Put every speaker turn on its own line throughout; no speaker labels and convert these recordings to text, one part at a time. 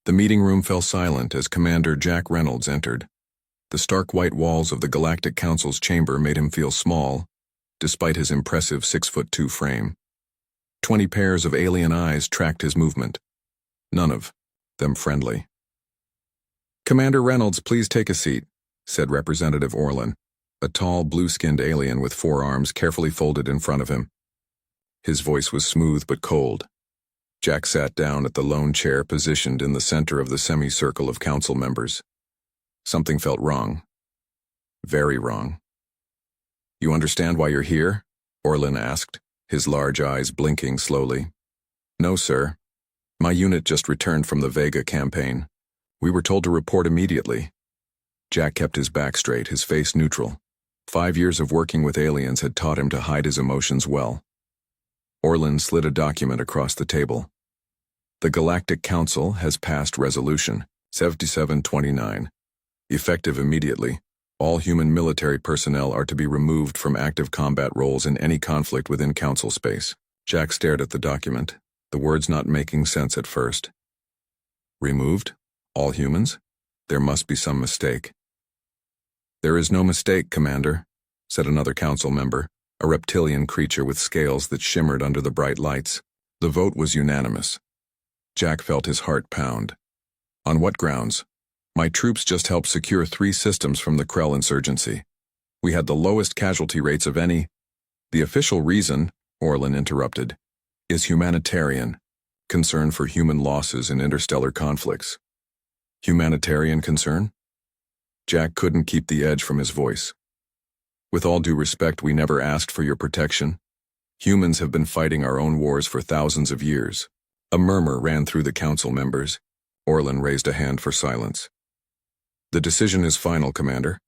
The meeting room fell silent as Commander Jack Reynolds entered. The stark white walls of the Galactic Council's chamber made him feel small, despite his impressive 6'2" frame. 20 pairs of alien eyes tracked his movement, none of them friendly. "Commander Reynolds, please take a seat," said Representative Orlin, a tall, blue-skinned alien with 4 arms carefully folded in front of him. His voice was smooth but cold. Jack sat down at the lone chair positioned in the center of the semicircle of council members. Something felt wrong. Very wrong. "You understand why you're here?" Orlin asked, his large eyes blinking slowly. "No, sir. My unit just returned from the Vega campaign. We were told to report immediately." Jack kept his back straight, his face neutral. 5 years of working with aliens had taught him to hide his emotions well. Orlin slid a document across the table. "The Galactic Council has passed Resolution 7729. Effective immediately, all human military personnel are to be removed from active combat roles in any conflict within Council space." Jack stared at the document, the words not making sense at first. "Removed? All humans? There must be some mistake." "There is no mistake, Commander," said another council member, a reptilian creature with scales that shimmered under the bright lights. The vote was unanimous. Jack felt his heart pound. "On what grounds?" "My troops just helped secure 3 systems from the Krell insurgency. We had the lowest casualty rates of any." "The official reason," Orlin interrupted, "is humanitarian, concern for human losses in interstellar conflicts." "Humanitarian concern?" Jack couldn't keep the edge from his voice. "With all due respect, we never asked for your protection. Humans have been fighting our own wars for thousands of years." A murmur ran through the council members. Orlin raised a hand for silence. "The decision is final, Commander.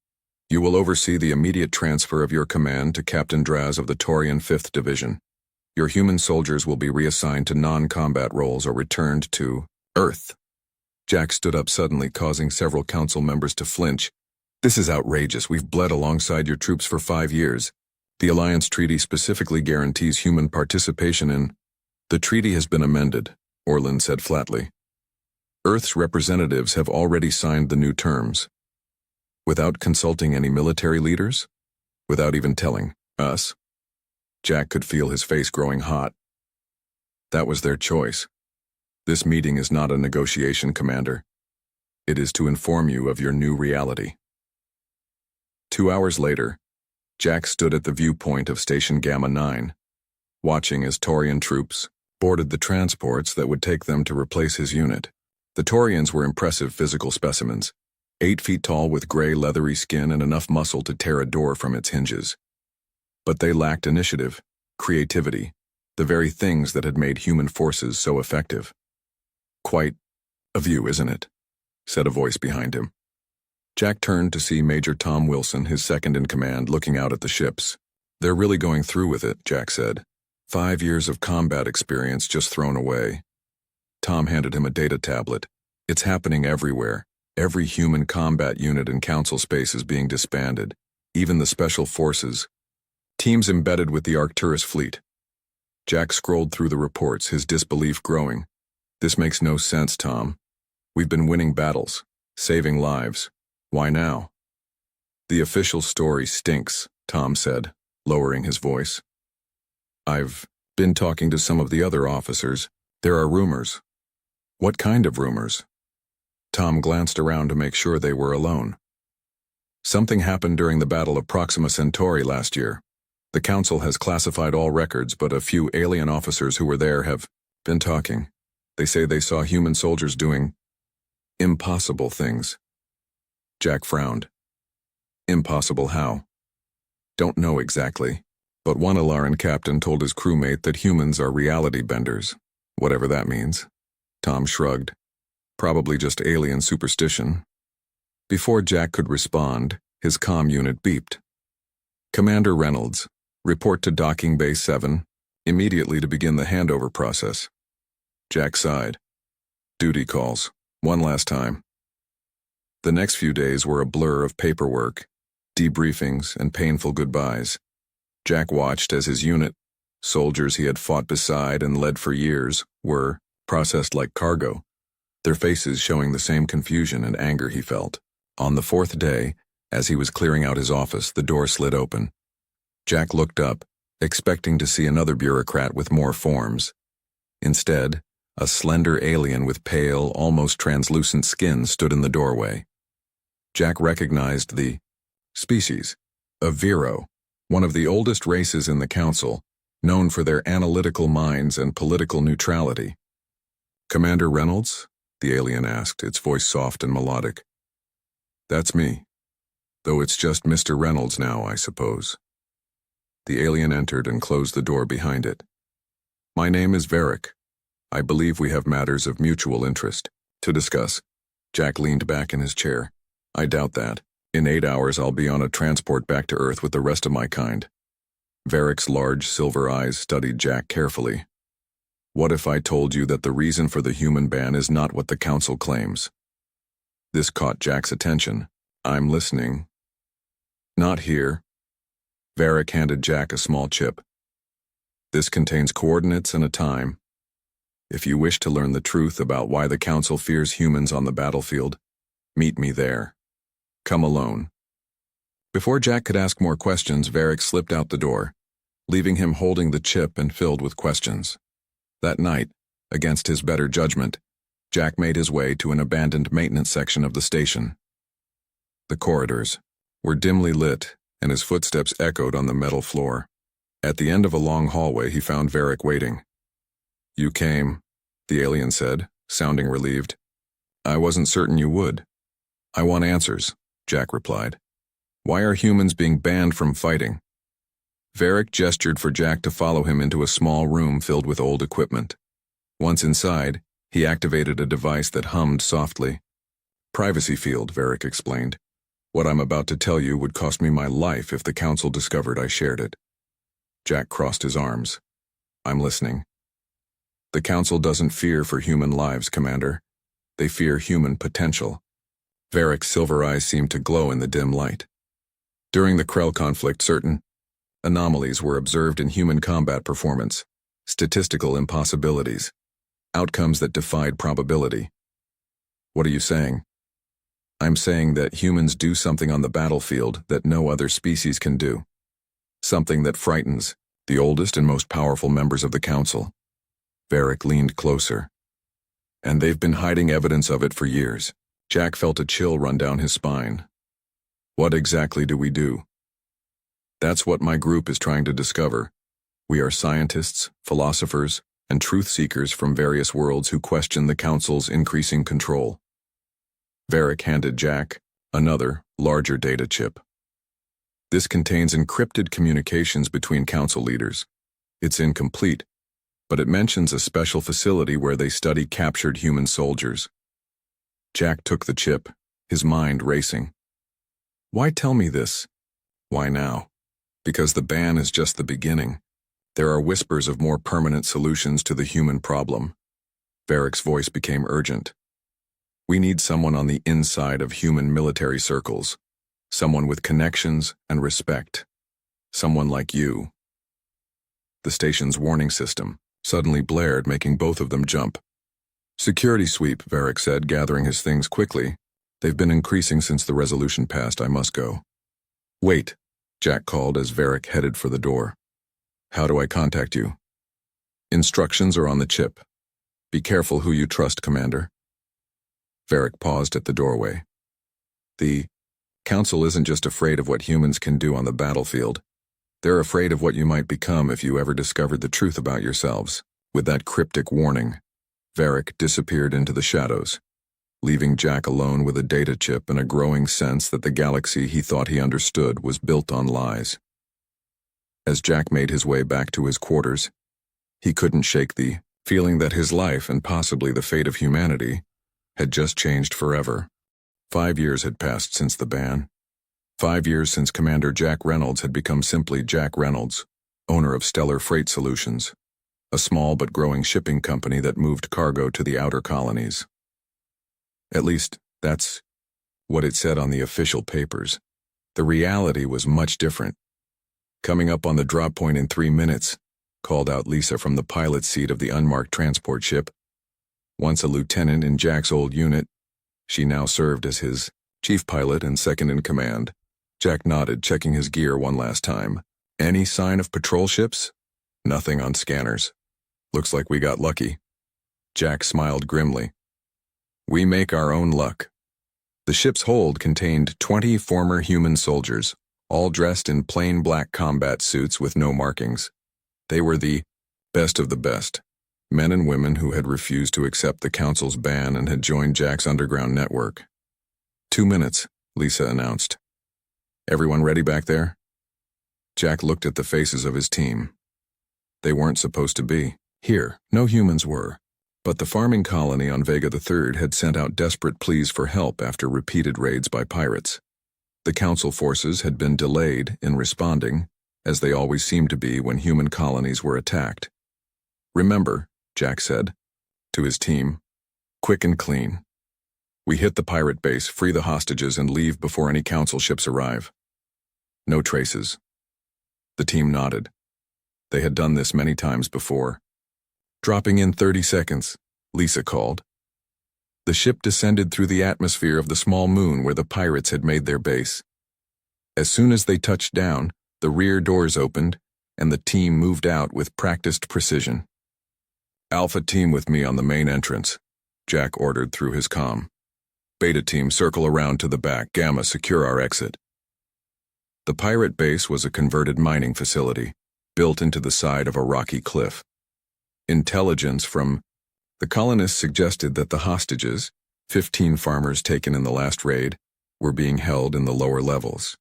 You will oversee the immediate transfer of your command to Captain Draz of the Taurian 5th Division. Your human soldiers will be reassigned to non-combat roles or returned to Earth." Jack stood up suddenly, causing several council members to flinch. "This is outrageous. We've bled alongside your troops for 5 years. The Alliance Treaty specifically guarantees human participation in—" "The treaty has been amended," Orlin said flatly. "Earth's representatives have already signed the new terms. Without consulting any military leaders? Without even telling us?" Jack could feel his face growing hot. "That was their choice. This meeting is not a negotiation, Commander. It is to inform you of your new reality." 2 hours later, Jack stood at the viewpoint of Station Gamma 9, watching as Taurian troops boarded the transports that would take them to replace his unit. The Taurians were impressive physical specimens, 8 feet tall with gray leathery skin and enough muscle to tear a door from its hinges. But they lacked initiative, creativity, the very things that had made human forces so effective. "Quite a view, isn't it?" said a voice behind him. Jack turned to see Major Tom Wilson, his second-in-command, looking out at the ships. "They're really going through with it," Jack said. 5 years of combat experience just thrown away. Tom handed him a data tablet. "It's happening everywhere. Every human combat unit in Council space is being disbanded, even the Special Forces. Teams embedded with the Arcturus fleet." Jack scrolled through the reports, his disbelief growing. "This makes no sense, Tom. We've been winning battles, saving lives. Why now?" "The official story stinks," Tom said, lowering his voice. "I've been talking to some of the other officers. There are rumors." "What kind of rumors?" Tom glanced around to make sure they were alone. "Something happened during the Battle of Proxima Centauri last year. The Council has classified all records, but a few alien officers who were there have been talking. They say they saw human soldiers doing impossible things." Jack frowned. "Impossible how?" "Don't know exactly, but one Alaran captain told his crewmate that humans are reality benders, whatever that means." Tom shrugged. "Probably just alien superstition." Before Jack could respond, his comm unit beeped. "Commander Reynolds, report to Docking Bay 7, immediately to begin the handover process." Jack sighed. "Duty calls. One last time." The next few days were a blur of paperwork, debriefings, and painful goodbyes. Jack watched as his unit, soldiers he had fought beside and led for years, were processed like cargo. their faces showing the same confusion and anger he felt. On the fourth day, as he was clearing out his office, the door slid open. Jack looked up, expecting to see another bureaucrat with more forms. Instead, a slender alien with pale, almost translucent skin stood in the doorway. Jack recognized the species of Vero, one of the oldest races in the Council, known for their analytical minds and political neutrality. "Commander Reynolds?" the alien asked, its voice soft and melodic. "That's me. Though it's just Mr. Reynolds now, I suppose." The alien entered and closed the door behind it. "My name is Varric. I believe we have matters of mutual interest to discuss." Jack leaned back in his chair. "I doubt that. In 8 hours I'll be on a transport back to Earth with the rest of my kind." Varric's large silver eyes studied Jack carefully. "What if I told you that the reason for the human ban is not what the Council claims?" This caught Jack's attention. "I'm listening." "Not here." Varric handed Jack a small chip. "This contains coordinates and a time. If you wish to learn the truth about why the Council fears humans on the battlefield, meet me there. Come alone." Before Jack could ask more questions, Varric slipped out the door, leaving him holding the chip and filled with questions. That night, against his better judgment, Jack made his way to an abandoned maintenance section of the station. The corridors were dimly lit, and his footsteps echoed on the metal floor. At the end of a long hallway, he found Varric waiting. "You came," the alien said, sounding relieved. "I wasn't certain you would." "I want answers," Jack replied. "Why are humans being banned from fighting?" Varric gestured for Jack to follow him into a small room filled with old equipment. Once inside, he activated a device that hummed softly. "Privacy field," Varric explained. "What I'm about to tell you would cost me my life if the Council discovered I shared it." Jack crossed his arms. "I'm listening." "The Council doesn't fear for human lives, Commander. They fear human potential." Varric's silver eyes seemed to glow in the dim light. "During the Krell conflict, certain anomalies were observed in human combat performance, statistical impossibilities, outcomes that defied probability." "What are you saying?" "I'm saying that humans do something on the battlefield that no other species can do. Something that frightens the oldest and most powerful members of the Council." Varric leaned closer. "And they've been hiding evidence of it for years." Jack felt a chill run down his spine. "What exactly do we do?" "That's what my group is trying to discover. We are scientists, philosophers, and truth seekers from various worlds who question the Council's increasing control." Varric handed Jack another, larger data chip. "This contains encrypted communications between Council leaders. It's incomplete, but it mentions a special facility where they study captured human soldiers." Jack took the chip, his mind racing. "Why tell me this? Why now?" "Because the ban is just the beginning. There are whispers of more permanent solutions to the human problem." Varric's voice became urgent. "We need someone on the inside of human military circles. Someone with connections and respect. Someone like you." The station's warning system suddenly blared, making both of them jump. "Security sweep," Varric said, gathering his things quickly. "They've been increasing since the resolution passed. I must go." "Wait," Jack called as Varric headed for the door. "How do I contact you?" "Instructions are on the chip. Be careful who you trust, Commander." Varric paused at the doorway. "The Council isn't just afraid of what humans can do on the battlefield. They're afraid of what you might become if you ever discovered the truth about yourselves." With that cryptic warning, Varric disappeared into the shadows, leaving Jack alone with a data chip and a growing sense that the galaxy he thought he understood was built on lies. As Jack made his way back to his quarters, he couldn't shake the feeling that his life and possibly the fate of humanity had just changed forever. 5 years had passed since the ban. 5 years since Commander Jack Reynolds had become simply Jack Reynolds, owner of Stellar Freight Solutions, a small but growing shipping company that moved cargo to the outer colonies. At least, that's what it said on the official papers. The reality was much different. "Coming up on the drop point in 3 minutes," called out Lisa from the pilot's seat of the unmarked transport ship. Once a lieutenant in Jack's old unit, she now served as his chief pilot and second in command. Jack nodded, checking his gear one last time. Any sign of patrol ships? Nothing on scanners. Looks like we got lucky. Jack smiled grimly. We make our own luck. The ship's hold contained 20 former human soldiers, all dressed in plain black combat suits with no markings. They were the best of the best, men and women who had refused to accept the Council's ban and had joined Jack's underground network. 2 minutes, Lisa announced. Everyone ready back there? Jack looked at the faces of his team. They weren't supposed to be. Here, no humans were. But the farming colony on Vega III had sent out desperate pleas for help after repeated raids by pirates. The Council forces had been delayed in responding, as they always seemed to be when human colonies were attacked. Remember, Jack said to his team, quick and clean. We hit the pirate base, free the hostages, and leave before any Council ships arrive. No traces. The team nodded. They had done this many times before. Dropping in 30 seconds, Lisa called. The ship descended through the atmosphere of the small moon where the pirates had made their base. As soon as they touched down, the rear doors opened, and the team moved out with practiced precision. Alpha team with me on the main entrance, Jack ordered through his comm. Beta team circle around to the back. Gamma, secure our exit. The pirate base was a converted mining facility, built into the side of a rocky cliff. Intelligence from the colonists suggested that the hostages, 15 farmers taken in the last raid, were being held in the lower levels.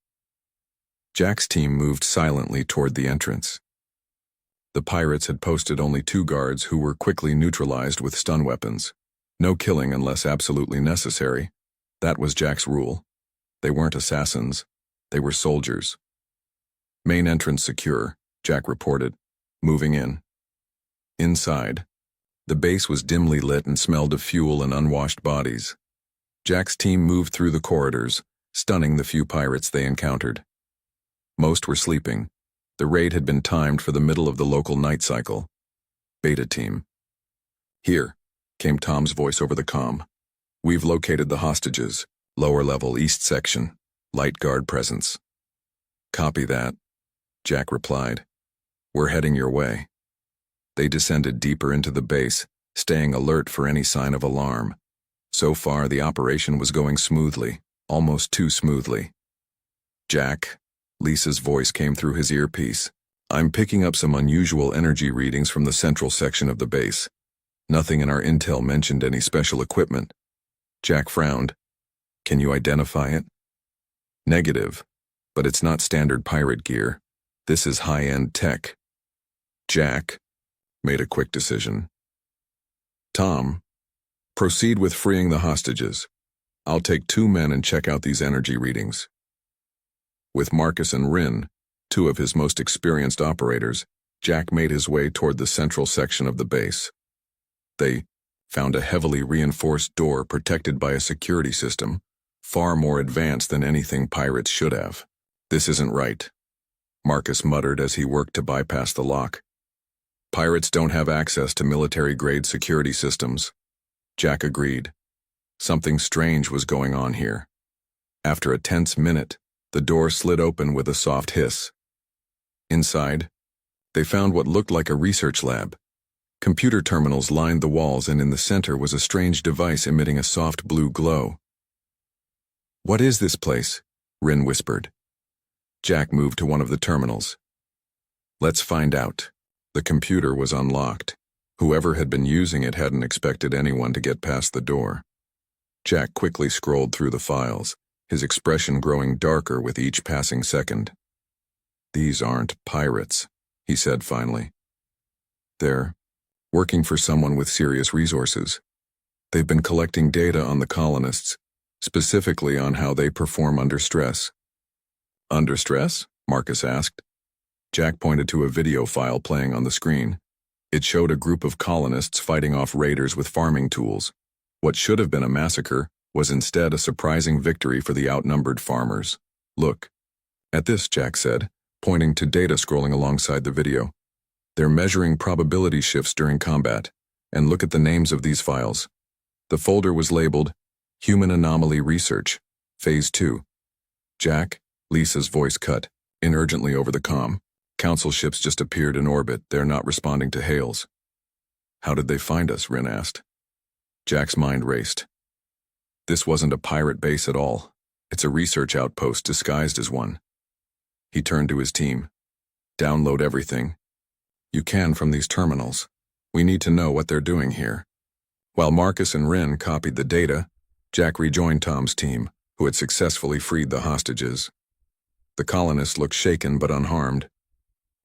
Jack's team moved silently toward the entrance. The pirates had posted only 2 guards who were quickly neutralized with stun weapons. No killing unless absolutely necessary. That was Jack's rule. They weren't assassins. They were soldiers. Main entrance secure, Jack reported, moving in. Inside, the base was dimly lit and smelled of fuel and unwashed bodies. Jack's team moved through the corridors, stunning the few pirates they encountered. Most were sleeping. The raid had been timed for the middle of the local night cycle. Beta team. Here, came Tom's voice over the comm. We've located the hostages. Lower level, east section. Light guard presence. Copy that, Jack replied. We're heading your way. They descended deeper into the base, staying alert for any sign of alarm. So far, the operation was going smoothly, almost too smoothly. Jack, Lisa's voice came through his earpiece. I'm picking up some unusual energy readings from the central section of the base. Nothing in our intel mentioned any special equipment. Jack frowned. Can you identify it? Negative, but it's not standard pirate gear. This is high-end tech. Jack made a quick decision. Tom, proceed with freeing the hostages. I'll take 2 men and check out these energy readings. With Marcus and Rin, 2 of his most experienced operators, Jack made his way toward the central section of the base. They found a heavily reinforced door protected by a security system, far more advanced than anything pirates should have. This isn't right, Marcus muttered as he worked to bypass the lock. Pirates don't have access to military-grade security systems. Jack agreed. Something strange was going on here. After a tense minute, the door slid open with a soft hiss. Inside, they found what looked like a research lab. Computer terminals lined the walls, and in the center was a strange device emitting a soft blue glow. What is this place? Rin whispered. Jack moved to one of the terminals. Let's find out. The computer was unlocked. Whoever had been using it hadn't expected anyone to get past the door. Jack quickly scrolled through the files, his expression growing darker with each passing second. These aren't pirates, he said finally. They're working for someone with serious resources. They've been collecting data on the colonists, specifically on how they perform under stress. Under stress? Marcus asked. Jack pointed to a video file playing on the screen. It showed a group of colonists fighting off raiders with farming tools. What should have been a massacre was instead a surprising victory for the outnumbered farmers. Look. At this, Jack said, pointing to data scrolling alongside the video. They're measuring probability shifts during combat, And look at the names of these files. The folder was labeled Human Anomaly Research, Phase 2. Jack, Lisa's voice cut in urgently over the comm. Council ships just appeared in orbit. They're not responding to hails. How did they find us? Rin asked. Jack's mind raced. This wasn't a pirate base at all. It's a research outpost disguised as one. He turned to his team. Download everything you can from these terminals. We need to know what they're doing here. While Marcus and Rin copied the data, Jack rejoined Tom's team, who had successfully freed the hostages. The colonists looked shaken but unharmed.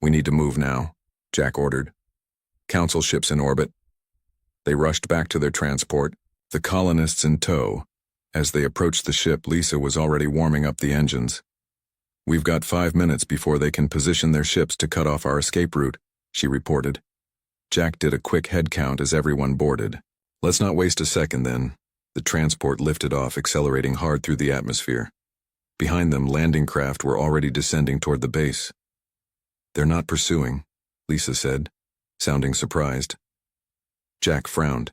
We need to move now, Jack ordered. Council ships in orbit. They rushed back to their transport, the colonists in tow. As they approached the ship, Lisa was already warming up the engines. We've got 5 minutes before they can position their ships to cut off our escape route, she reported. Jack did a quick head count as everyone boarded. Let's not waste a second then. The transport lifted off, accelerating hard through the atmosphere. Behind them, landing craft were already descending toward the base. They're not pursuing, Lisa said, sounding surprised. Jack frowned.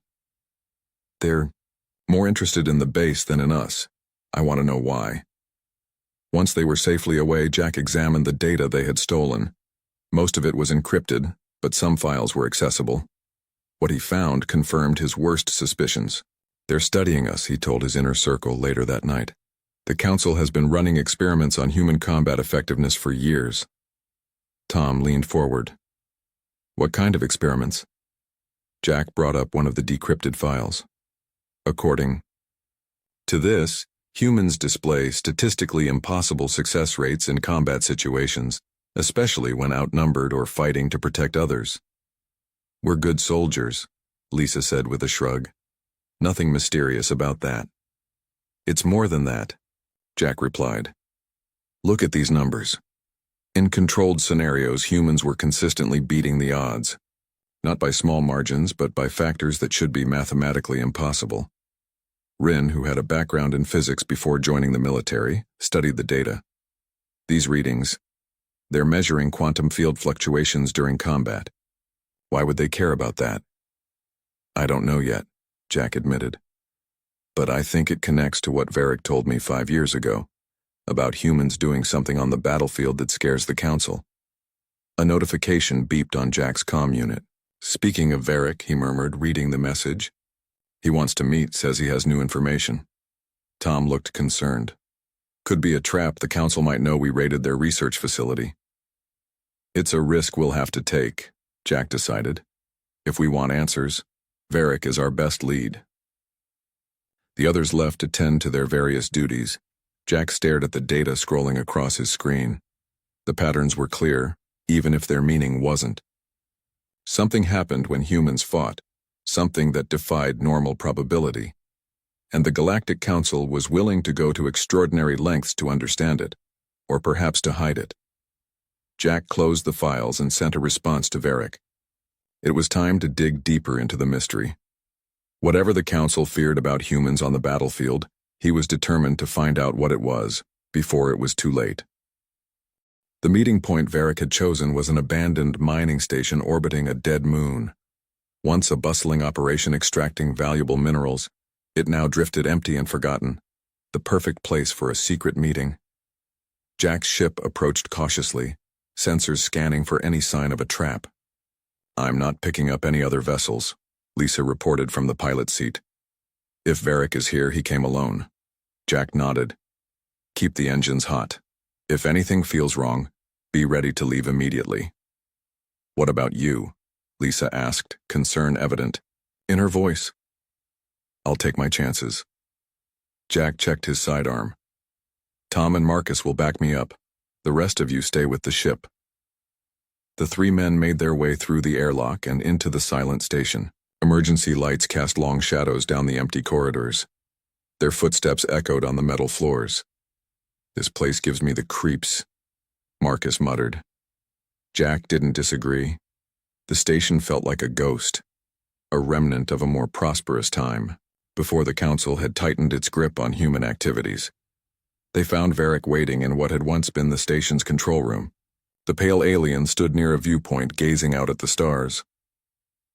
They're more interested in the base than in us. I want to know why. Once they were safely away, Jack examined the data they had stolen. Most of it was encrypted, but some files were accessible. What he found confirmed his worst suspicions. They're studying us, he told his inner circle later that night. The Council has been running experiments on human combat effectiveness for years. Tom leaned forward. What kind of experiments? Jack brought up one of the decrypted files. According to this, humans display statistically impossible success rates in combat situations, especially when outnumbered or fighting to protect others. We're good soldiers, Lisa said with a shrug. Nothing mysterious about that. It's more than that, Jack replied. Look at these numbers. In controlled scenarios, humans were consistently beating the odds. Not by small margins, but by factors that should be mathematically impossible. Rin, who had a background in physics before joining the military, studied the data. These readings, they're measuring quantum field fluctuations during combat. Why would they care about that? I don't know yet, Jack admitted. But I think it connects to what Varric told me 5 years ago, about humans doing something on the battlefield that scares the Council. A notification beeped on Jack's comm unit. Speaking of Varric, he murmured, reading the message. He wants to meet, says he has new information. Tom looked concerned. Could be a trap. The Council might know we raided their research facility. It's a risk we'll have to take, Jack decided. If we want answers, Varric is our best lead. The others left to tend to their various duties. Jack stared at the data scrolling across his screen. The patterns were clear, even if their meaning wasn't. Something happened when humans fought, something that defied normal probability. And the Galactic Council was willing to go to extraordinary lengths to understand it, or perhaps to hide it. Jack closed the files and sent a response to Varric. It was time to dig deeper into the mystery. Whatever the Council feared about humans on the battlefield, he was determined to find out what it was, before it was too late. The meeting point Varric had chosen was an abandoned mining station orbiting a dead moon. Once a bustling operation extracting valuable minerals, it now drifted empty and forgotten, the perfect place for a secret meeting. Jack's ship approached cautiously, sensors scanning for any sign of a trap. I'm not picking up any other vessels, Lisa reported from the pilot seat. If Varric is here, he came alone. Jack nodded. Keep the engines hot. If anything feels wrong, be ready to leave immediately. What about you? Lisa asked, concern evident in her voice. I'll take my chances. Jack checked his sidearm. Tom and Marcus will back me up. The rest of you stay with the ship. The 3 men made their way through the airlock and into the silent station. Emergency lights cast long shadows down the empty corridors. Their footsteps echoed on the metal floors. This place gives me the creeps, Marcus muttered. Jack didn't disagree. The station felt like a ghost, a remnant of a more prosperous time, before the Council had tightened its grip on human activities. They found Varric waiting in what had once been the station's control room. The pale alien stood near a viewpoint, gazing out at the stars.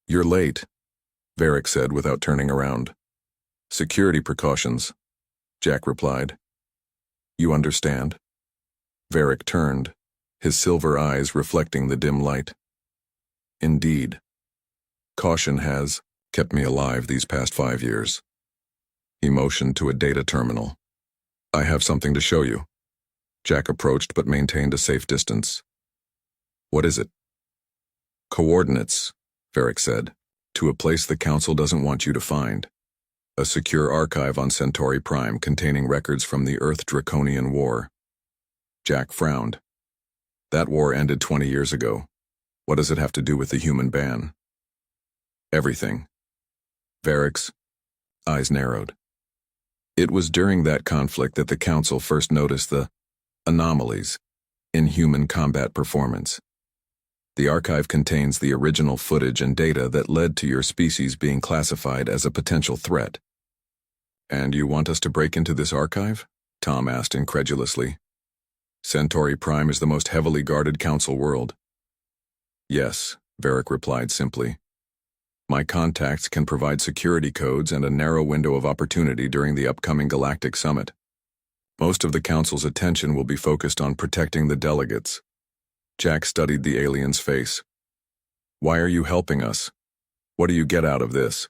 You're late, Varric said without turning around. Security precautions, Jack replied. You understand? Varric turned, his silver eyes reflecting the dim light. Indeed. Caution has kept me alive these past 5 years. He motioned to a data terminal. I have something to show you. Jack approached but maintained a safe distance. What is it? Coordinates, Varric said, to a place the Council doesn't want you to find. A secure archive on Centauri Prime containing records from the Earth-Draconian War. Jack frowned. That war ended 20 years ago. What does it have to do with the human ban? Everything. Varric's eyes narrowed. It was during that conflict that the Council first noticed the anomalies in human combat performance. The archive contains the original footage and data that led to your species being classified as a potential threat. And you want us to break into this archive? Tom asked incredulously. Centauri Prime is the most heavily guarded Council world. Yes, Varric replied simply. My contacts can provide security codes and a narrow window of opportunity during the upcoming Galactic Summit. Most of the Council's attention will be focused on protecting the delegates. Jack studied the alien's face. Why are you helping us? What do you get out of this?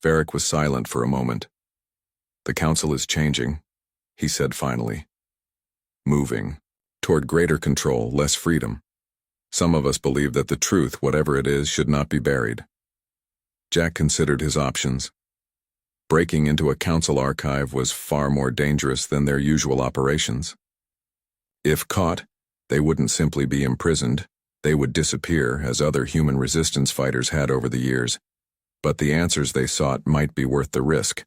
Varric was silent for a moment. The Council is changing, he said finally. Moving toward greater control, less freedom. Some of us believe that the truth, whatever it is, should not be buried. Jack considered his options. Breaking into a Council archive was far more dangerous than their usual operations. If caught, they wouldn't simply be imprisoned, they would disappear as other human resistance fighters had over the years. But the answers they sought might be worth the risk.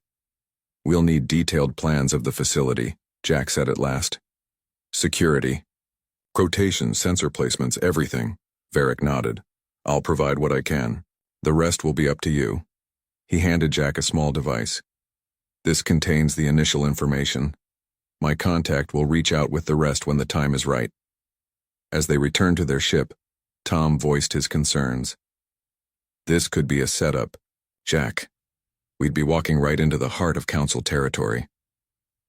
We'll need detailed plans of the facility, Jack said at last. Security. Quotations, sensor placements, everything. Varric nodded. I'll provide what I can. The rest will be up to you. He handed Jack a small device. This contains the initial information. My contact will reach out with the rest when the time is right. As they returned to their ship, Tom voiced his concerns. This could be a setup, Jack. We'd be walking right into the heart of Council territory.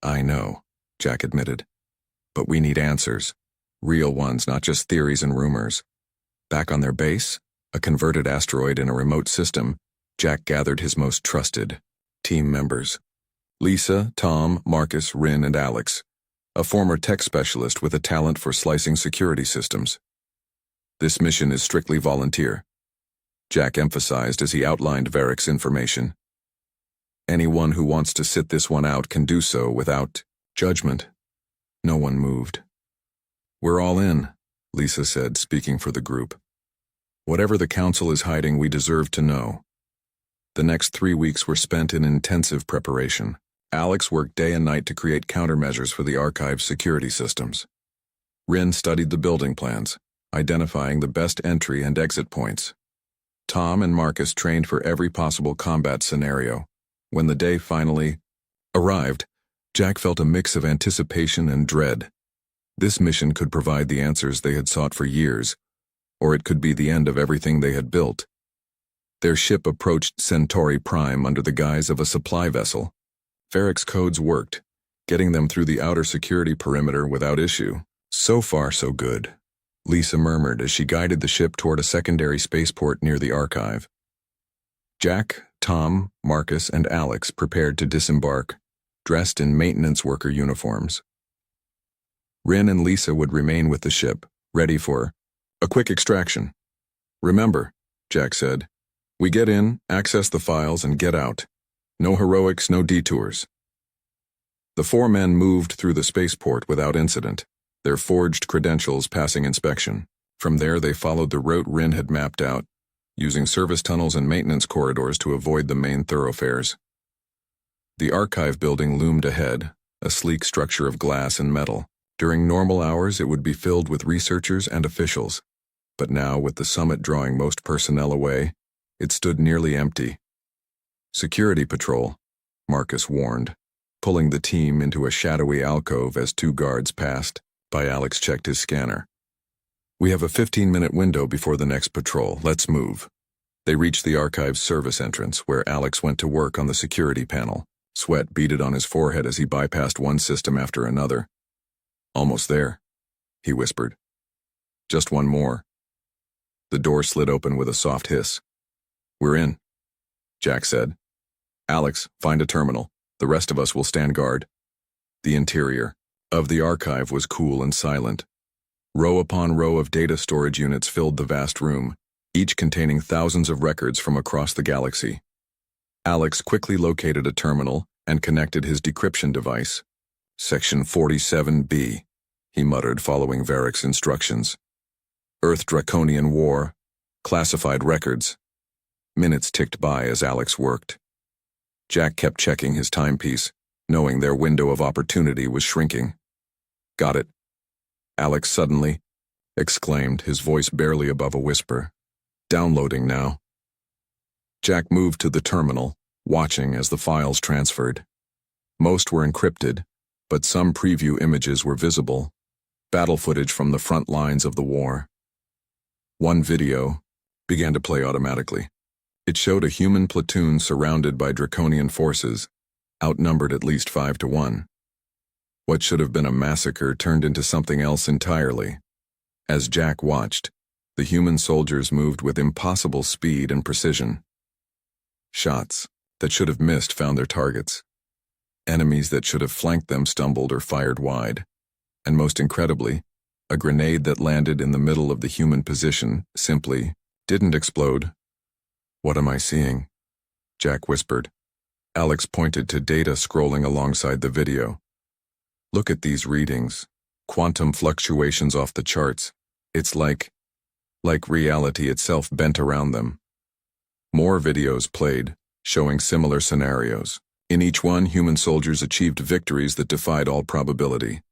I know, Jack admitted. But we need answers. Real ones, not just theories and rumors. Back on their base, a converted asteroid in a remote system, Jack gathered his most trusted team members. Lisa, Tom, Marcus, Rin, and Alex, a former tech specialist with a talent for slicing security systems. This mission is strictly volunteer, Jack emphasized as he outlined Varric's information. Anyone who wants to sit this one out can do so without judgment. No one moved. We're all in, Lisa said, speaking for the group. Whatever the Council is hiding, we deserve to know. The next 3 weeks were spent in intensive preparation. Alex worked day and night to create countermeasures for the archive's security systems. Rin studied the building plans, identifying the best entry and exit points. Tom and Marcus trained for every possible combat scenario. When the day finally arrived, Jack felt a mix of anticipation and dread. This mission could provide the answers they had sought for years, or it could be the end of everything they had built. Their ship approached Centauri Prime under the guise of a supply vessel. Varric's codes worked, getting them through the outer security perimeter without issue. So far, so good, Lisa murmured as she guided the ship toward a secondary spaceport near the archive. Jack, Tom, Marcus, and Alex prepared to disembark, dressed in maintenance worker uniforms. Rin and Lisa would remain with the ship, ready for a quick extraction. Remember, Jack said, we get in, access the files, and get out. No heroics, no detours. The 4 men moved through the spaceport without incident, their forged credentials passing inspection. From there they followed the route Rin had mapped out, using service tunnels and maintenance corridors to avoid the main thoroughfares. The archive building loomed ahead, a sleek structure of glass and metal. During normal hours it would be filled with researchers and officials, but now, with the summit drawing most personnel away, it stood nearly empty. Security patrol, Marcus warned, pulling the team into a shadowy alcove as 2 guards passed by. Alex checked his scanner. We have a 15-minute window before the next patrol. Let's move. They reached the archive's service entrance, where Alex went to work on the security panel. Sweat beaded on his forehead as he bypassed one system after another. "Almost there," he whispered. "Just one more." The door slid open with a soft hiss. "We're in," Jack said. "Alex, find a terminal. The rest of us will stand guard." The interior of the archive was cool and silent. Row upon row of data storage units filled the vast room, each containing thousands of records from across the galaxy. Alex quickly located a terminal and connected his decryption device. "Section 47B, he muttered, following Varick's instructions. "Earth Draconian War, classified records." Minutes ticked by as Alex worked. Jack kept checking his timepiece, knowing their window of opportunity was shrinking. "Got it," Alex suddenly exclaimed, his voice barely above a whisper. "Downloading now." Jack moved to the terminal, watching as the files transferred. Most were encrypted, but some preview images were visible, battle footage from the front lines of the war. One video began to play automatically. It showed a human platoon surrounded by draconian forces, outnumbered at least 5-1. What should have been a massacre turned into something else entirely. As Jack watched, the human soldiers moved with impossible speed and precision. Shots that should have missed found their targets. Enemies that should have flanked them stumbled or fired wide. And most incredibly, a grenade that landed in the middle of the human position simply didn't explode. "What am I seeing?" Jack whispered. Alex pointed to data scrolling alongside the video. "Look at these readings. Quantum fluctuations off the charts. It's like reality itself bent around them." More videos played, showing similar scenarios. In each one, human soldiers achieved victories that defied all probability.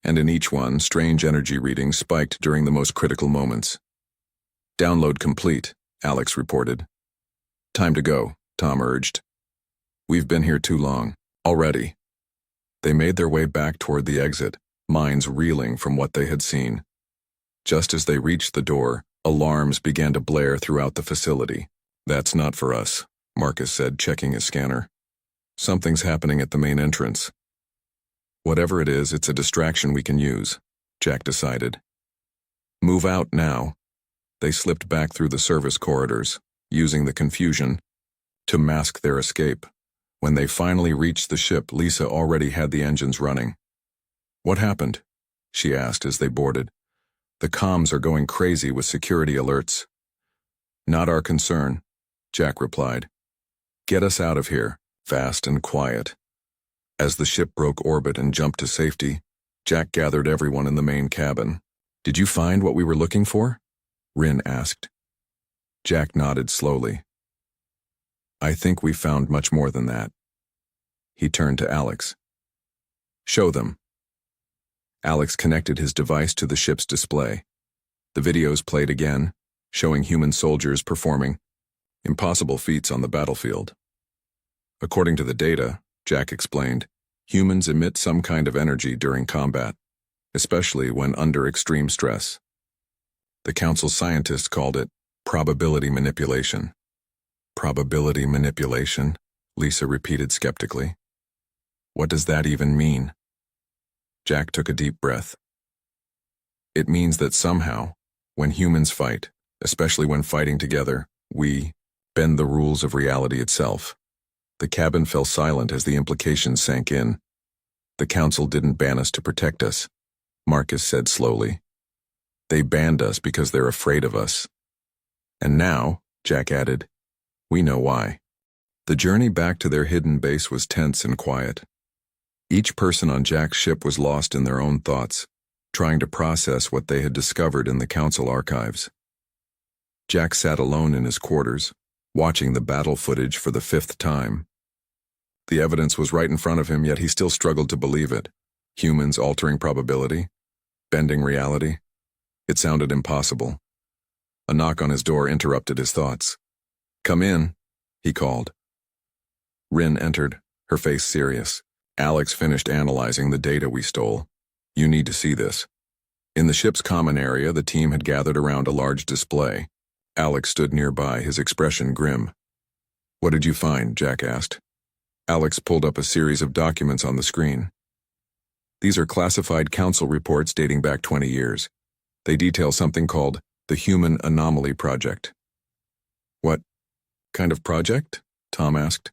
And in each one, strange energy readings spiked during the most critical moments. "Download complete," Alex reported. "Time to go," Tom urged. "We've been here too long, already." They made their way back toward the exit, minds reeling from what they had seen. Just as they reached the door, alarms began to blare throughout the facility. "That's not for us," Marcus said, checking his scanner. "Something's happening at the main entrance." "Whatever it is, it's a distraction we can use," Jack decided. "Move out now." They slipped back through the service corridors, using the confusion to mask their escape. When they finally reached the ship, Lisa already had the engines running. "What happened?" she asked as they boarded. "The comms are going crazy with security alerts." "Not our concern," Jack replied. "Get us out of here, fast and quiet." As the ship broke orbit and jumped to safety, Jack gathered everyone in the main cabin. "Did you find what we were looking for?" Rin asked. Jack nodded slowly. "I think we found much more than that." He turned to Alex. "Show them." Alex connected his device to the ship's display. The videos played again, showing human soldiers performing impossible feats on the battlefield. "According to the data," Jack explained, "humans emit some kind of energy during combat, especially when under extreme stress. The Council scientists called it probability manipulation." "Probability manipulation?" Lisa repeated skeptically. "What does that even mean?" Jack took a deep breath. "It means that somehow, when humans fight, especially when fighting together, we bend the rules of reality itself." The cabin fell silent as the implications sank in. "The Council didn't ban us to protect us," Marcus said slowly. "They banned us because they're afraid of us. And now," Jack added, "we know why." The journey back to their hidden base was tense and quiet. Each person on Jack's ship was lost in their own thoughts, trying to process what they had discovered in the Council archives. Jack sat alone in his quarters, watching the battle footage for the 5th time. The evidence was right in front of him, yet he still struggled to believe it. Humans altering probability, bending reality. It sounded impossible. A knock on his door interrupted his thoughts. "Come in," he called. Rin entered, her face serious. "Alex finished analyzing the data we stole. You need to see this." In the ship's common area, the team had gathered around a large display. Alex stood nearby, his expression grim. "What did you find?" Jack asked. Alex pulled up a series of documents on the screen. "These are classified council reports dating back 20 years. They detail something called the Human Anomaly Project." "What kind of project?" Tom asked.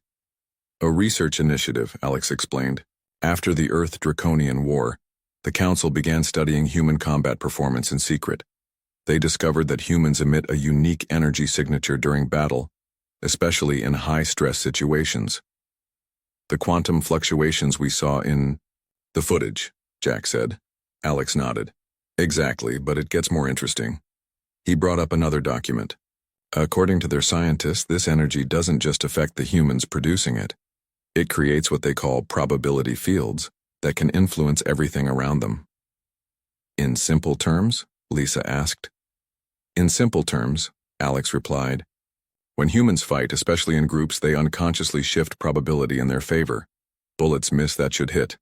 "A research initiative," Alex explained. "After the Earth-Draconian War, the Council began studying human combat performance in secret. They discovered that humans emit a unique energy signature during battle, especially in high-stress situations. The quantum fluctuations we saw in the footage," Jack said. Alex nodded. "Exactly, but it gets more interesting." He brought up another document. "According to their scientists, this energy doesn't just affect the humans producing it. It creates what they call probability fields that can influence everything around them." "In simple terms?" Lisa asked. "In simple terms," Alex replied. "When humans fight, especially in groups, they unconsciously shift probability in their favor. Bullets miss that should hit.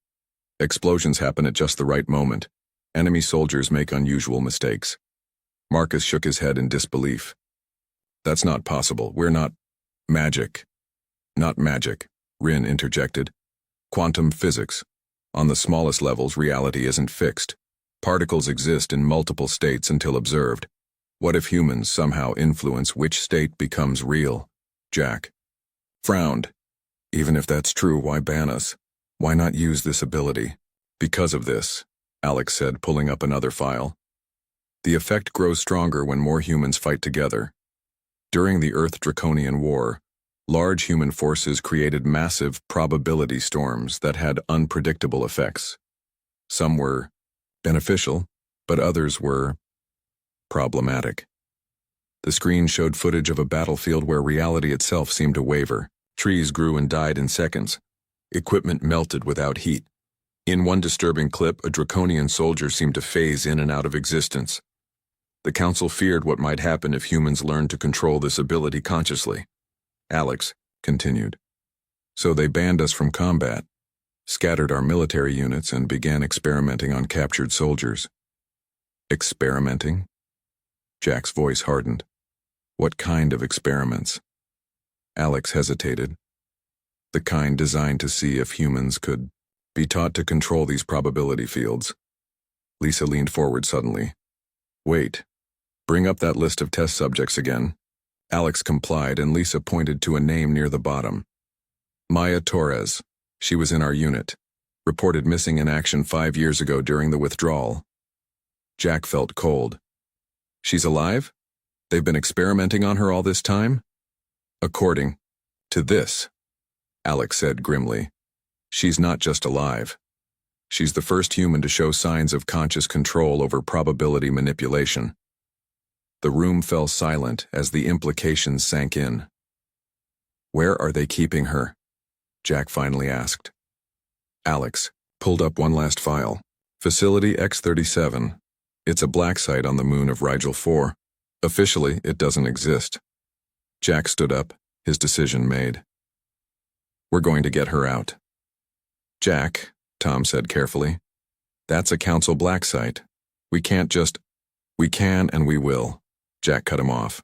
Explosions happen at just the right moment. Enemy soldiers make unusual mistakes." Marcus shook his head in disbelief. "That's not possible. We're not magic." "Not magic," Rin interjected. "Quantum physics. On the smallest levels, reality isn't fixed. Particles exist in multiple states until observed. What if humans somehow influence which state becomes real?" Jack frowned. "Even if that's true, why ban us? Why not use this ability?" "Because of this," Alex said, pulling up another file. "The effect grows stronger when more humans fight together. During the Earth-Draconian War, large human forces created massive probability storms that had unpredictable effects. Some were beneficial, but others were problematic." The screen showed footage of a battlefield where reality itself seemed to waver. Trees grew and died in seconds. Equipment melted without heat. In one disturbing clip, a draconian soldier seemed to phase in and out of existence. The Council feared what might happen if humans learned to control this ability consciously. Alex continued. "So they banned us from combat, scattered our military units, and began experimenting on captured soldiers." "Experimenting?" Jack's voice hardened. "What kind of experiments?" Alex hesitated. "The kind designed to see if humans could be taught to control these probability fields." Lisa leaned forward suddenly. "Wait. Bring up that list of test subjects again." Alex complied, and Lisa pointed to a name near the bottom. "Maya Torres. She was in our unit. Reported missing in action 5 years ago during the withdrawal." Jack felt cold. "She's alive? They've been experimenting on her all this time?" "According to this," Alex said grimly, "she's not just alive. She's the first human to show signs of conscious control over probability manipulation." The room fell silent as the implications sank in. "Where are they keeping her?" Jack finally asked. Alex pulled up one last file. "Facility X-37. It's a black site on the moon of Rigel 4. Officially, it doesn't exist." Jack stood up, his decision made. "We're going to get her out." "Jack," Tom said carefully, "that's a Council black site. We can't just—" "We can and we will," Jack cut him off.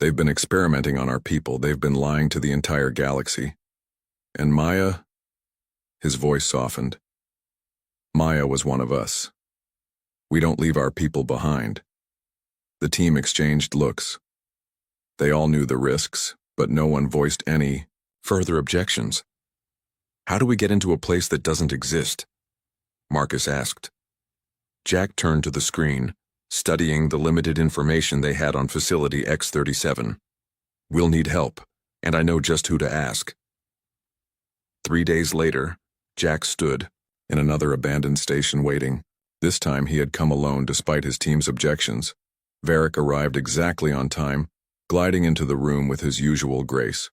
"They've been experimenting on our people. They've been lying to the entire galaxy. And Maya—" His voice softened. "Maya was one of us. We don't leave our people behind." The team exchanged looks. They all knew the risks, but no one voiced any further objections. "How do we get into a place that doesn't exist?" Marcus asked. Jack turned to the screen, studying the limited information they had on Facility X-37. "We'll need help, and I know just who to ask." 3 days later, Jack stood in another abandoned station waiting. This time he had come alone despite his team's objections. Varric arrived exactly on time, gliding into the room with his usual grace.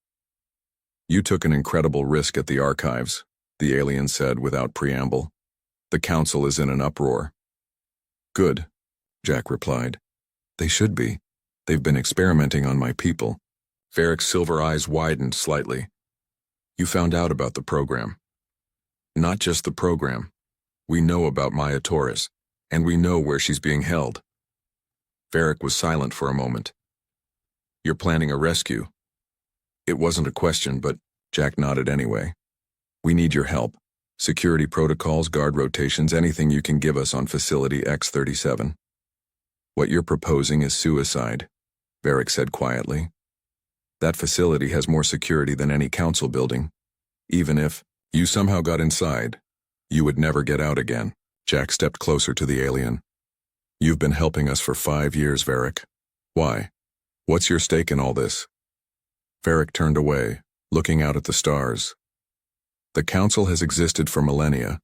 "You took an incredible risk at the archives," the alien said without preamble. "The Council is in an uproar." "Good," Jack replied. "They should be. They've been experimenting on my people." Varric's silver eyes widened slightly. "You found out about the program." "Not just the program. We know about Maya Torres, and we know where she's being held." Varric was silent for a moment. You're planning a rescue. It wasn't a question, but Jack nodded anyway. We need your help. Security protocols, guard rotations, anything you can give us on Facility X-37. What you're proposing is suicide, Varric said quietly. That facility has more security than any council building. Even if you somehow got inside, you would never get out again. Jack stepped closer to the alien. You've been helping us for 5 years, Varric. Why? What's your stake in all this? Varric turned away, looking out at the stars. The council has existed for millennia.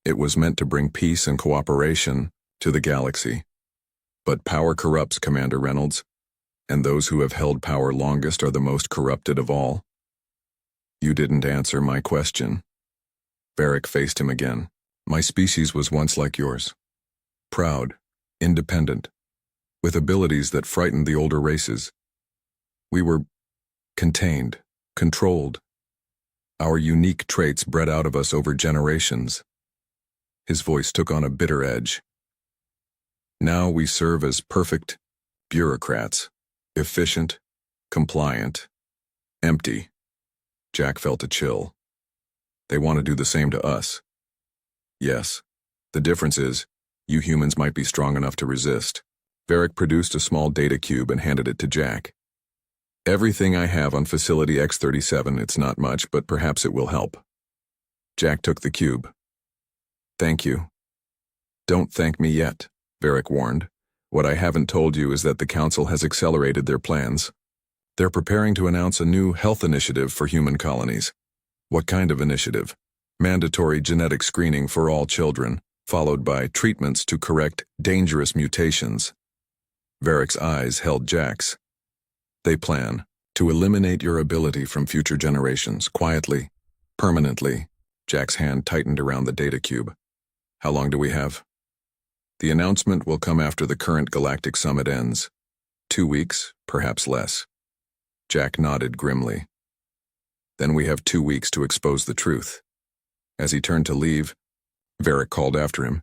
It was meant to bring peace and cooperation to the galaxy. But power corrupts, Commander Reynolds, and those who have held power longest are the most corrupted of all. You didn't answer my question. Varric faced him again. My species was once like yours. Proud, independent, with abilities that frightened the older races. We were contained, controlled. Our unique traits bred out of us over generations. His voice took on a bitter edge. Now we serve as perfect bureaucrats, efficient, compliant, empty. Jack felt a chill. They want to do the same to us. Yes, the difference is, you humans might be strong enough to resist. Varric produced a small data cube and handed it to Jack. Everything I have on Facility X-37, it's not much, but perhaps it will help. Jack took the cube. Thank you. Don't thank me yet, Varric warned. What I haven't told you is that the Council has accelerated their plans. They're preparing to announce a new health initiative for human colonies. What kind of initiative? Mandatory genetic screening for all children, followed by treatments to correct dangerous mutations. Varric's eyes held Jack's. They plan to eliminate your ability from future generations, quietly, permanently. Jack's hand tightened around the data cube. How long do we have? The announcement will come after the current galactic summit ends. 2 weeks, perhaps less. Jack nodded grimly. Then we have 2 weeks to expose the truth. As he turned to leave, Varric called after him.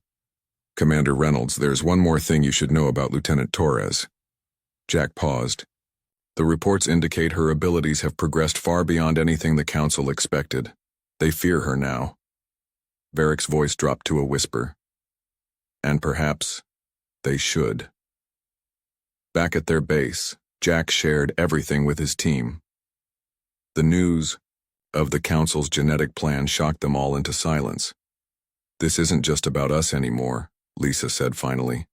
Commander Reynolds, there's one more thing you should know about Lieutenant Torres. Jack paused. The reports indicate her abilities have progressed far beyond anything the Council expected. They fear her now. Varric's voice dropped to a whisper. And perhaps they should. Back at their base, Jack shared everything with his team. The news of the Council's genetic plan shocked them all into silence. This isn't just about us anymore, Lisa said finally.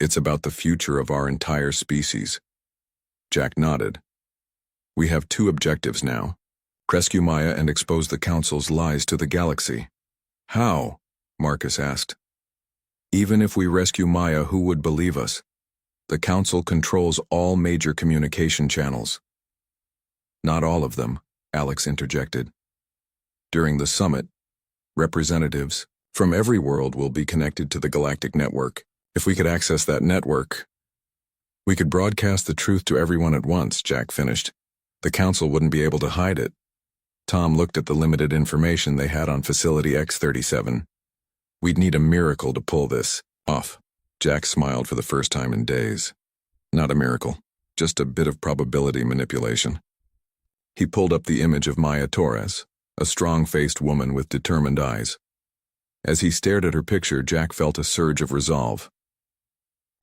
It's about the future of our entire species. Jack nodded. We have 2 objectives now. Rescue Maya and expose the Council's lies to the galaxy. How? Marcus asked. Even if we rescue Maya, who would believe us? The Council controls all major communication channels. Not all of them, Alex interjected. During the summit, representatives from every world will be connected to the galactic network. If we could access that network, we could broadcast the truth to everyone at once, Jack finished. The Council wouldn't be able to hide it. Tom looked at the limited information they had on Facility X-37. We'd need a miracle to pull this off. Jack smiled for the first time in days. Not a miracle, just a bit of probability manipulation. He pulled up the image of Maya Torres, a strong-faced woman with determined eyes. As he stared at her picture, Jack felt a surge of resolve.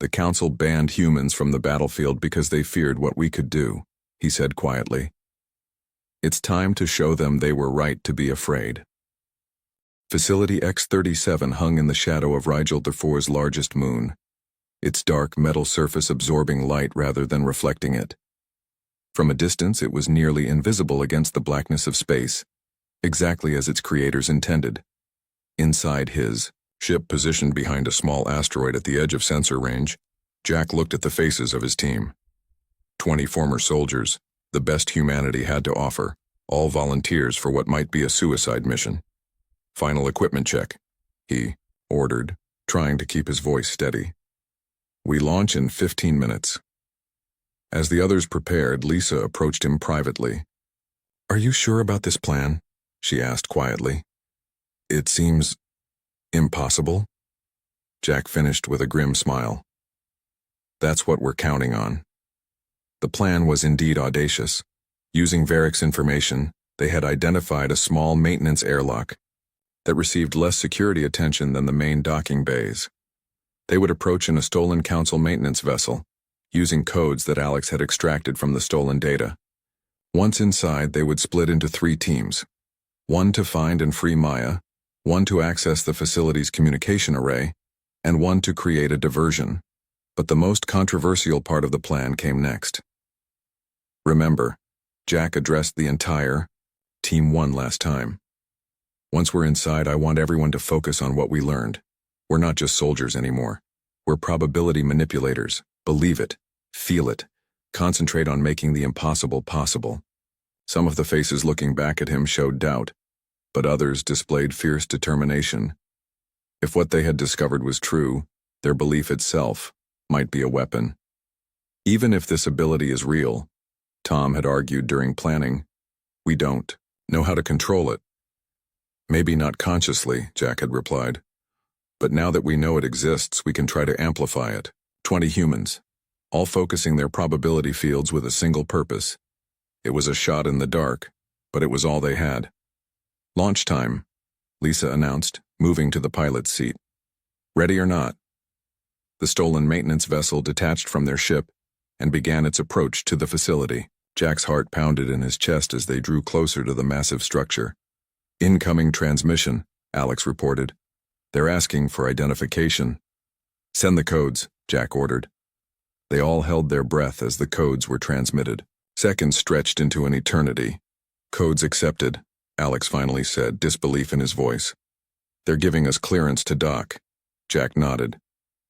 The Council banned humans from the battlefield because they feared what we could do, he said quietly. It's time to show them they were right to be afraid. Facility X-37 hung in the shadow of Rigel IV's largest moon, its dark metal surface absorbing light rather than reflecting it. From a distance, it was nearly invisible against the blackness of space, exactly as its creators intended. Inside his ship, positioned behind a small asteroid at the edge of sensor range, Jack looked at the faces of his team. 20 former soldiers, the best humanity had to offer, all volunteers for what might be a suicide mission. Final equipment check, he ordered, trying to keep his voice steady. We launch in 15 minutes. As the others prepared, Lisa approached him privately. Are you sure about this plan? She asked quietly. It seems impossible. Jack finished with a grim smile. That's what we're counting on. The plan was indeed audacious. Using Varric's information, they had identified a small maintenance airlock that received less security attention than the main docking bays. They would approach in a stolen Council maintenance vessel, using codes that Alex had extracted from the stolen data. Once inside, they would split into 3 teams. 1 to find and free Maya, 1 to access the facility's communication array, and 1 to create a diversion. But the most controversial part of the plan came next. Remember, Jack addressed the entire Team 1 last time. Once we're inside, I want everyone to focus on what we learned. We're not just soldiers anymore. We're probability manipulators. Believe it. Feel it. Concentrate on making the impossible possible. Some of the faces looking back at him showed doubt, but others displayed fierce determination. If what they had discovered was true, their belief itself might be a weapon. Even if this ability is real, Tom had argued during planning, we don't know how to control it. Maybe not consciously, Jack had replied. But now that we know it exists, we can try to amplify it. 20 humans, all focusing their probability fields with a single purpose. It was a shot in the dark, but it was all they had. Launch time, Lisa announced, moving to the pilot's seat. Ready or not? The stolen maintenance vessel detached from their ship and began its approach to the facility. Jack's heart pounded in his chest as they drew closer to the massive structure. Incoming transmission, Alex reported. They're asking for identification. Send the codes, Jack ordered. They all held their breath as the codes were transmitted. Seconds stretched into an eternity. Codes accepted, Alex finally said, disbelief in his voice. They're giving us clearance to dock. Jack nodded.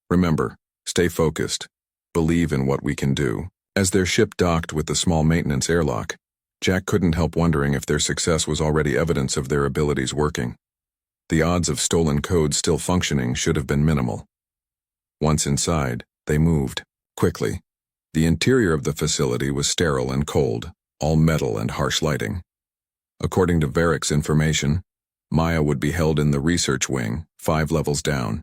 Remember, stay focused. Believe in what we can do. As their ship docked with the small maintenance airlock, Jack couldn't help wondering if their success was already evidence of their abilities working. The odds of stolen codes still functioning should have been minimal. Once inside, they moved quickly. The interior of the facility was sterile and cold, all metal and harsh lighting. According to Varric's information, Maya would be held in the research wing, 5 levels down.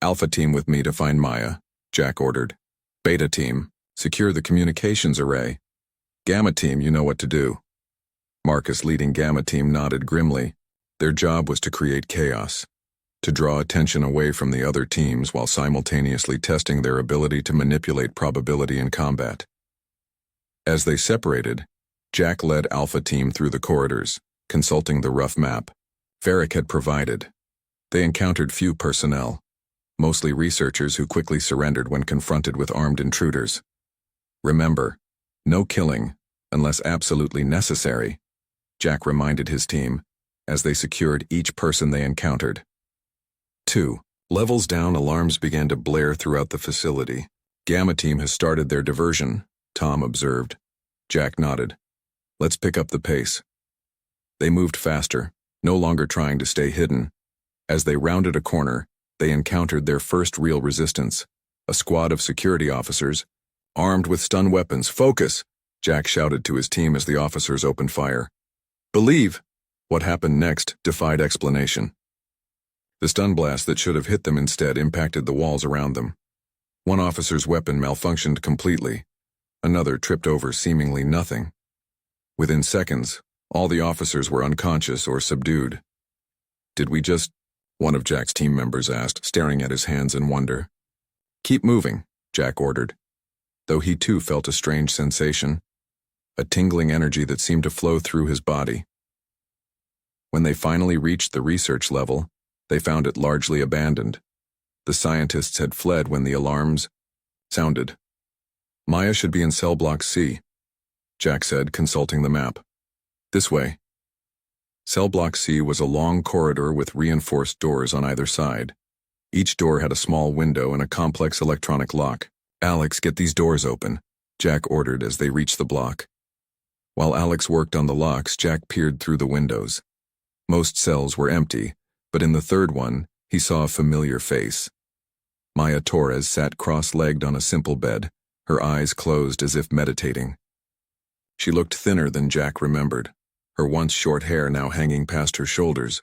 Alpha team with me to find Maya, Jack ordered. Beta team, secure the communications array. Gamma team, you know what to do. Marcus, leading Gamma team, nodded grimly. Their job was to create chaos, to draw attention away from the other teams while simultaneously testing their ability to manipulate probability in combat. As they separated, Jack led Alpha team through the corridors, consulting the rough map Varric had provided. They encountered few personnel, mostly researchers who quickly surrendered when confronted with armed intruders. Remember, no killing, unless absolutely necessary, Jack reminded his team, as they secured each person they encountered. 2 levels down, alarms began to blare throughout the facility. Gamma team has started their diversion, Tom observed. Jack nodded. Let's pick up the pace. They moved faster, no longer trying to stay hidden. As they rounded a corner, they encountered their first real resistance, a squad of security officers, armed with stun weapons. Focus! Jack shouted to his team as the officers opened fire. Believe! What happened next defied explanation. The stun blast that should have hit them instead impacted the walls around them. One officer's weapon malfunctioned completely. Another tripped over seemingly nothing. Within seconds, all the officers were unconscious or subdued. Did we just? One of Jack's team members asked, staring at his hands in wonder. Keep moving, Jack ordered, though he too felt a strange sensation, a tingling energy that seemed to flow through his body. When they finally reached the research level, they found it largely abandoned. The scientists had fled when the alarms sounded. Maya should be in cell block C, Jack said, consulting the map. This way. Cell block C was a long corridor with reinforced doors on either side. Each door had a small window and a complex electronic lock. Alex, get these doors open, Jack ordered as they reached the block. While Alex worked on the locks, Jack peered through the windows. Most cells were empty, but in the third one, he saw a familiar face. Maya Torres sat cross-legged on a simple bed, her eyes closed as if meditating. She looked thinner than Jack remembered, her once short hair now hanging past her shoulders.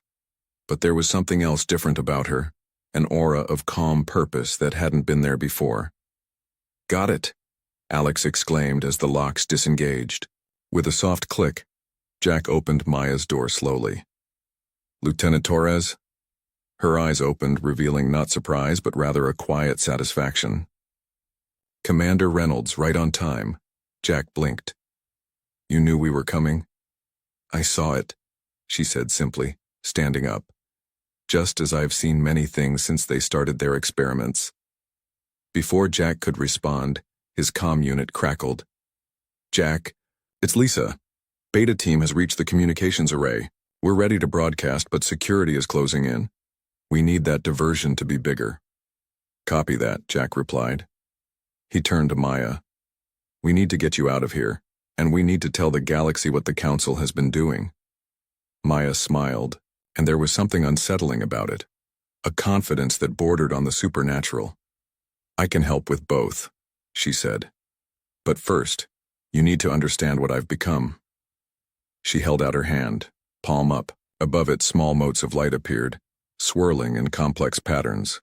But there was something else different about her, an aura of calm purpose that hadn't been there before. Got it, Alex exclaimed as the locks disengaged. With a soft click, Jack opened Maya's door slowly. "Lieutenant Torres?" Her eyes opened, revealing not surprise but rather a quiet satisfaction. "Commander Reynolds, right on time." Jack blinked. "You knew we were coming?" "I saw it," she said simply, standing up. "Just as I've seen many things since they started their experiments." Before Jack could respond, his comm unit crackled. "Jack, it's Lisa. Beta team has reached the communications array. We're ready to broadcast, but security is closing in. We need that diversion to be bigger." "Copy that," Jack replied. He turned to Maya. "We need to get you out of here, and we need to tell the galaxy what the Council has been doing." Maya smiled, and there was something unsettling about it, a confidence that bordered on the supernatural. "I can help with both," she said. "But first, you need to understand what I've become." She held out her hand, palm up. Above it, small motes of light appeared, swirling in complex patterns.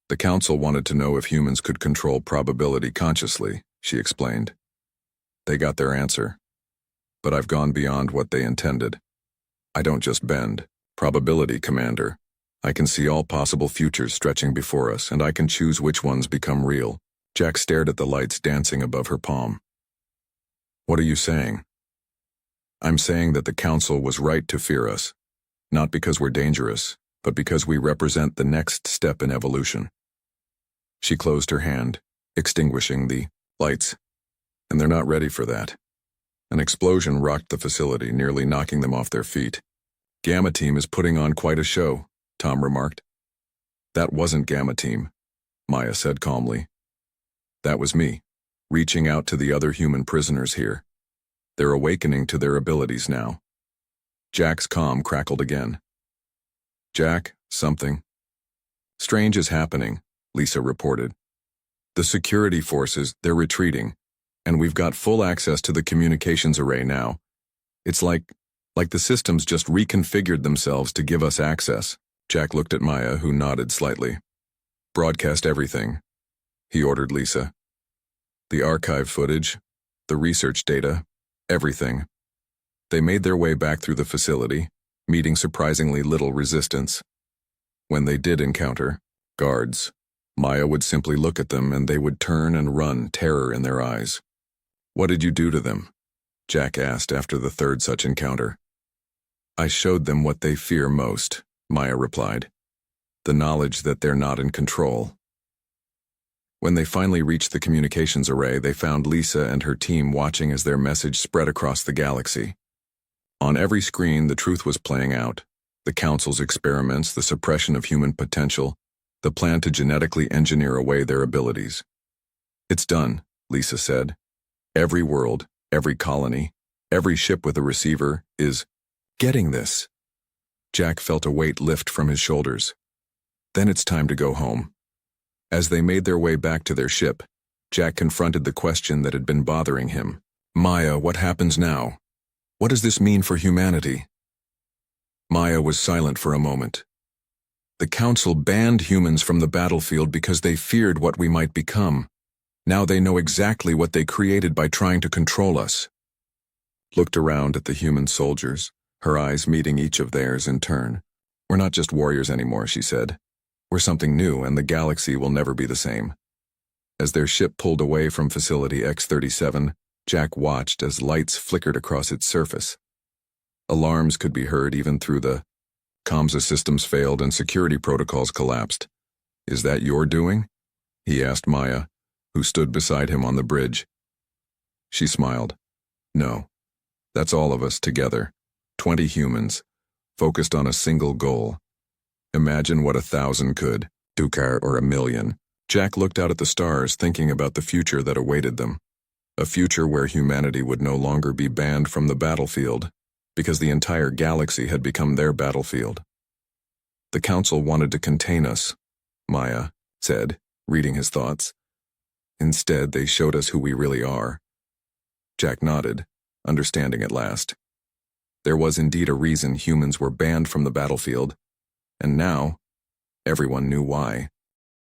"The Council wanted to know if humans could control probability consciously," she explained. "They got their answer. But I've gone beyond what they intended. I don't just bend probability, Commander. I can see all possible futures stretching before us, and I can choose which ones become real." Jack stared at the lights dancing above her palm. "What are you saying?" "I'm saying that the Council was right to fear us, not because we're dangerous, but because we represent the next step in evolution." She closed her hand, extinguishing the lights. "And they're not ready for that." An explosion rocked the facility, nearly knocking them off their feet. "Gamma Team is putting on quite a show," Tom remarked. "That wasn't Gamma Team," Maya said calmly. "That was me, reaching out to the other human prisoners here. They're awakening to their abilities now." Jack's comm crackled again. "Jack, something strange is happening," Lisa reported. "The security forces, they're retreating, and we've got full access to the communications array now. It's like the systems just reconfigured themselves to give us access." Jack looked at Maya, who nodded slightly. "Broadcast everything," he ordered Lisa. "The archive footage, the research data, everything." They made their way back through the facility, meeting surprisingly little resistance. When they did encounter guards, Maya would simply look at them and they would turn and run, terror in their eyes. "What did you do to them?" Jack asked after the third such encounter. "I showed them what they fear most," Maya replied. "The knowledge that they're not in control." When they finally reached the communications array, they found Lisa and her team watching as their message spread across the galaxy. On every screen, the truth was playing out. The Council's experiments, the suppression of human potential, the plan to genetically engineer away their abilities. "It's done," Lisa said. "Every world, every colony, every ship with a receiver is getting this." Jack felt a weight lift from his shoulders. "Then it's time to go home." As they made their way back to their ship, Jack confronted the question that had been bothering him. "Maya, what happens now? What does this mean for humanity?" Maya was silent for a moment. "The Council banned humans from the battlefield because they feared what we might become. Now they know exactly what they created by trying to control us." Looked around at the human soldiers, her eyes meeting each of theirs in turn. "We're not just warriors anymore," she said. "We're something new, and the galaxy will never be the same." As their ship pulled away from Facility X-37, Jack watched as lights flickered across its surface. Alarms could be heard even through the comms systems failed and security protocols collapsed. "Is that your doing?" he asked Maya, who stood beside him on the bridge. She smiled. "No. That's all of us together. 20 humans, focused on a single goal. Imagine what 1,000 could, Dukar, or 1,000,000. Jack looked out at the stars, thinking about the future that awaited them. A future where humanity would no longer be banned from the battlefield, because the entire galaxy had become their battlefield. "The Council wanted to contain us," Maya said, reading his thoughts. "Instead, they showed us who we really are." Jack nodded, understanding at last. There was indeed a reason humans were banned from the battlefield, and now everyone knew why.